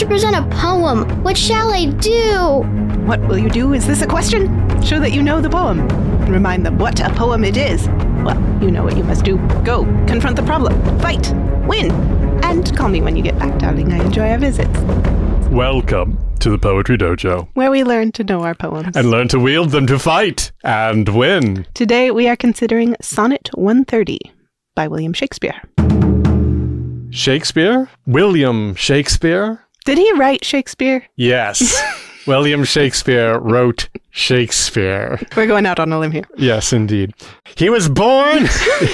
to present a poem. What shall I do? What will you do? Is this a question? Show that you know the poem. And remind them what a poem it is. Well, you know what you must do. Go, confront the problem, fight, win. And call me when you get back, darling. I enjoy our visits. Welcome to the Poetry Dojo, where we learn to know our poems. And learn to wield them to fight and win. Today we are considering Sonnet 130 by William Shakespeare. Shakespeare? William Shakespeare? Did he write Shakespeare? Yes. William Shakespeare wrote Shakespeare. We're going out on a limb here. Yes, indeed. He was born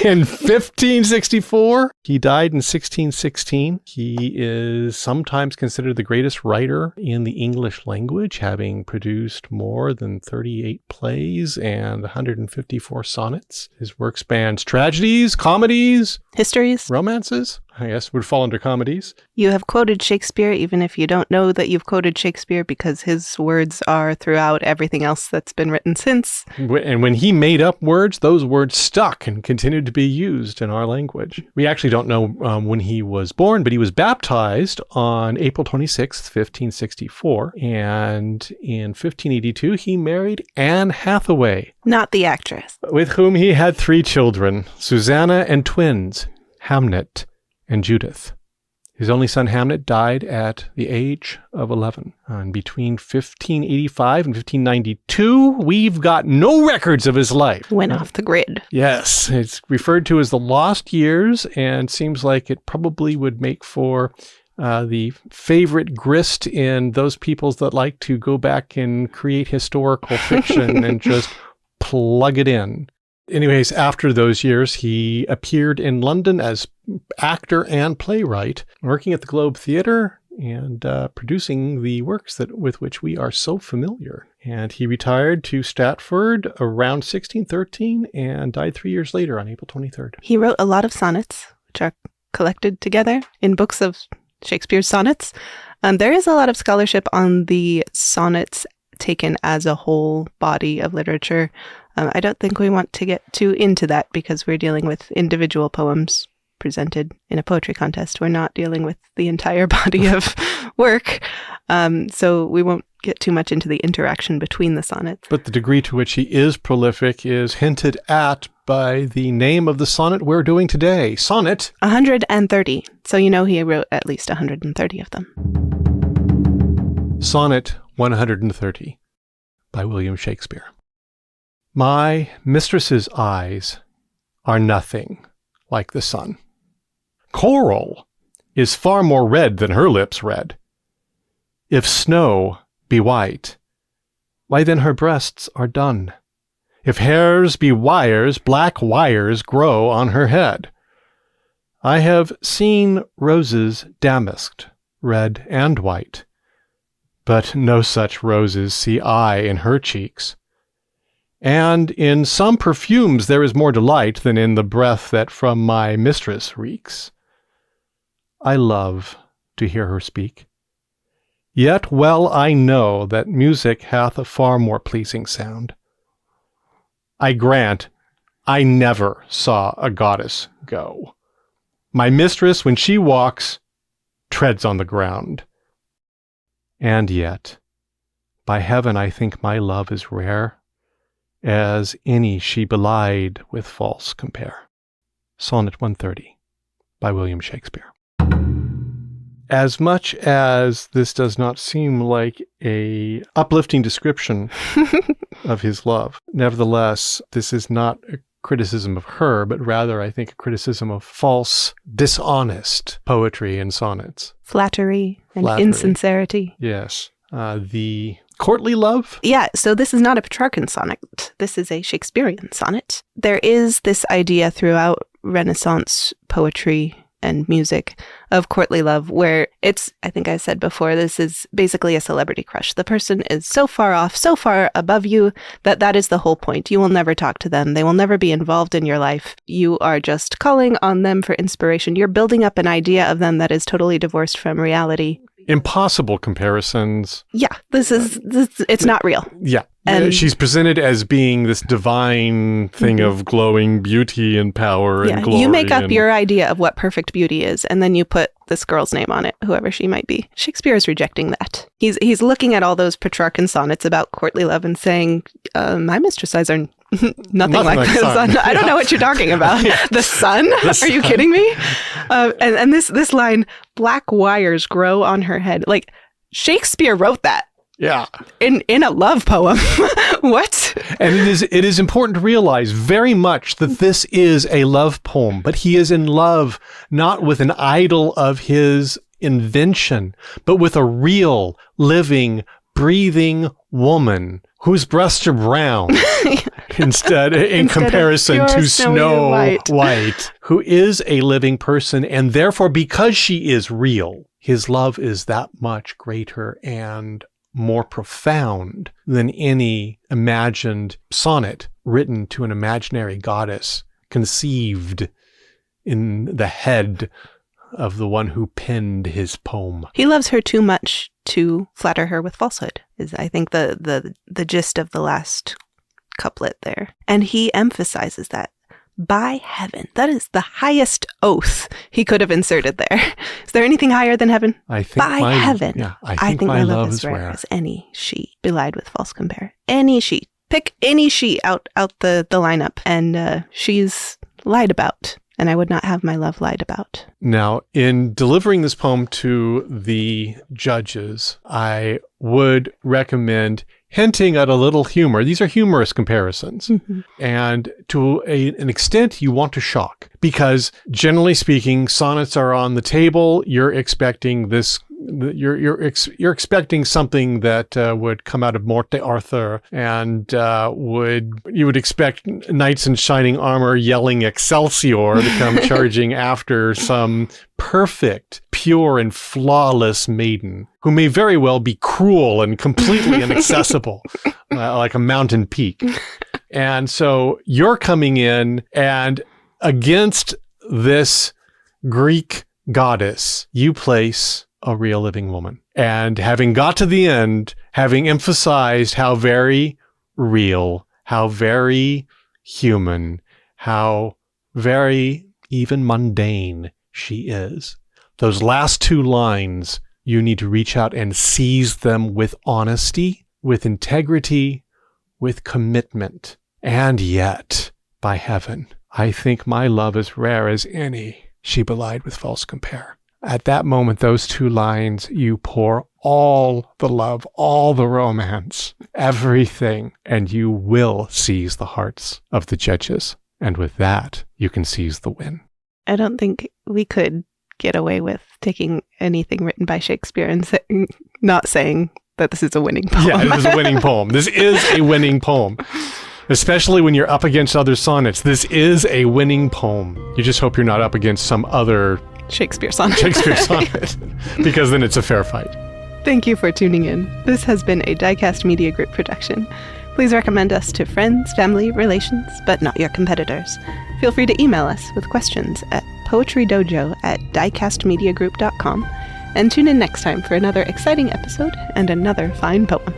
in 1564. He died in 1616. He is sometimes considered the greatest writer in the English language, having produced more than 38 plays and 154 sonnets. His work spans tragedies, comedies, histories, romances, I guess would fall under comedies. You have quoted Shakespeare even if you don't know that you've quoted Shakespeare, because his words are throughout everything else that's been written since. And when he made up words, those words stuck and continued to be used in our language. We actually don't know when he was born, but he was baptized on April 26th, 1564. And in 1582, he married Anne Hathaway. Not the actress. With whom he had 3 children, Susanna and twins, Hamnet and Judith. His only son, Hamnet, died at the age of 11. And between 1585 and 1592, we've got no records of his life. Went off the grid. Yes, it's referred to as the lost years, and seems like it probably would make for the favorite grist in those peoples that like to go back and create historical fiction and just plug it in. Anyways, after those years, he appeared in London as actor and playwright, working at the Globe Theatre and producing the works with which we are so familiar. And he retired to Stratford around 1613 and died 3 years later on April 23rd. He wrote a lot of sonnets, which are collected together in books of Shakespeare's sonnets. There is a lot of scholarship on the sonnets taken as a whole body of literature. I don't think we want to get too into that because we're dealing with individual poems presented in a poetry contest. We're not dealing with the entire body of work. So we won't get too much into the interaction between the sonnets. But the degree to which he is prolific is hinted at by the name of the sonnet we're doing today. Sonnet 130. So you know he wrote at least 130 of them. Sonnet 130 by William Shakespeare. My mistress's eyes are nothing like the sun. Coral is far more red than her lips red. If snow be white, why then her breasts are dun. If hairs be wires, black wires grow on her head. I have seen roses damasked, red and white, but no such roses see I in her cheeks. And in some perfumes there is more delight than in the breath that from my mistress reeks. I love to hear her speak. Yet well I know that music hath a far more pleasing sound. I grant I never saw a goddess go. My mistress, when she walks, treads on the ground. And yet, by heaven I think my love is rare, as any she belied with false compare. Sonnet 130 by William Shakespeare. As much as this does not seem like a uplifting description of his love, nevertheless, this is not a criticism of her, but rather, I think, a criticism of false, dishonest poetry in sonnets. Flattery and insincerity. Yes. The courtly love? Yeah, so this is not a Petrarchan sonnet. This is a Shakespearean sonnet. There is this idea throughout Renaissance poetry and music of courtly love where it's, I think I said before, this is basically a celebrity crush. The person is so far off, so far above you that is the whole point. You will never talk to them. They will never be involved in your life. You are just calling on them for inspiration. You're building up an idea of them that is totally divorced from reality. Impossible comparisons. Yeah, it's not real. Yeah. And she's presented as being this divine thing of glowing beauty and power and glory. You make up your idea of what perfect beauty is, and then you put this girl's name on it, whoever she might be. Shakespeare is rejecting that. He's looking at all those Petrarchan sonnets about courtly love and saying, my mistress eyes are nothing like the sun. I don't know what you're talking about. The sun? Are you kidding me? And this line, black wires grow on her head. Like, Shakespeare wrote that. Yeah. In a love poem. What? And it is important to realize very much that this is a love poem, but he is in love not with an idol of his invention, but with a real, living, breathing woman whose breasts are brown instead comparison to Snow White, who is a living person. And therefore, because she is real, his love is that much greater and more profound than any imagined sonnet written to an imaginary goddess conceived in the head of the one who penned his poem. He loves her too much to flatter her with falsehood, is I think the gist of the last couplet there. And he emphasizes that. By heaven, that is the highest oath he could have inserted there. Is there anything higher than heaven? I think by heaven. Yeah, I think my love is rare as any she, belied with false compare. Any she. Pick any she out the lineup, and she's lied about. And I would not have my love lied about. Now, in delivering this poem to the judges, I would recommend hinting at a little humor. These are humorous comparisons. And to an extent, you want to shock. Because generally speaking, sonnets are on the table. You're expecting this. You're expecting something that would come out of Morte Arthur, and you would expect knights in shining armor yelling Excelsior to come charging after some perfect, pure, and flawless maiden who may very well be cruel and completely inaccessible, like a mountain peak. And so you're coming in, and against this Greek goddess, you place a real living woman. And having got to the end, having emphasized how very real, how very human, how very even mundane she is, those last two lines, you need to reach out and seize them with honesty, with integrity, with commitment. And yet, by heaven, I think my love is rare as any she belied with false compare. At that moment, those two lines, you pour all the love, all the romance, everything, and you will seize the hearts of the judges. And with that, you can seize the win. I don't think we could get away with taking anything written by Shakespeare and not saying that this is a winning poem. Yeah, this is a winning poem. This is a winning poem. Especially when you're up against other sonnets. This is a winning poem. You just hope you're not up against some other Shakespeare sonnet. Because then it's a fair fight. Thank you for tuning in. This has been a DieCast Media Group production. Please recommend us to friends, family, relations, but not your competitors. Feel free to email us with questions at poetrydojo@diecastmediagroup.com, and tune in next time for another exciting episode and another fine poem.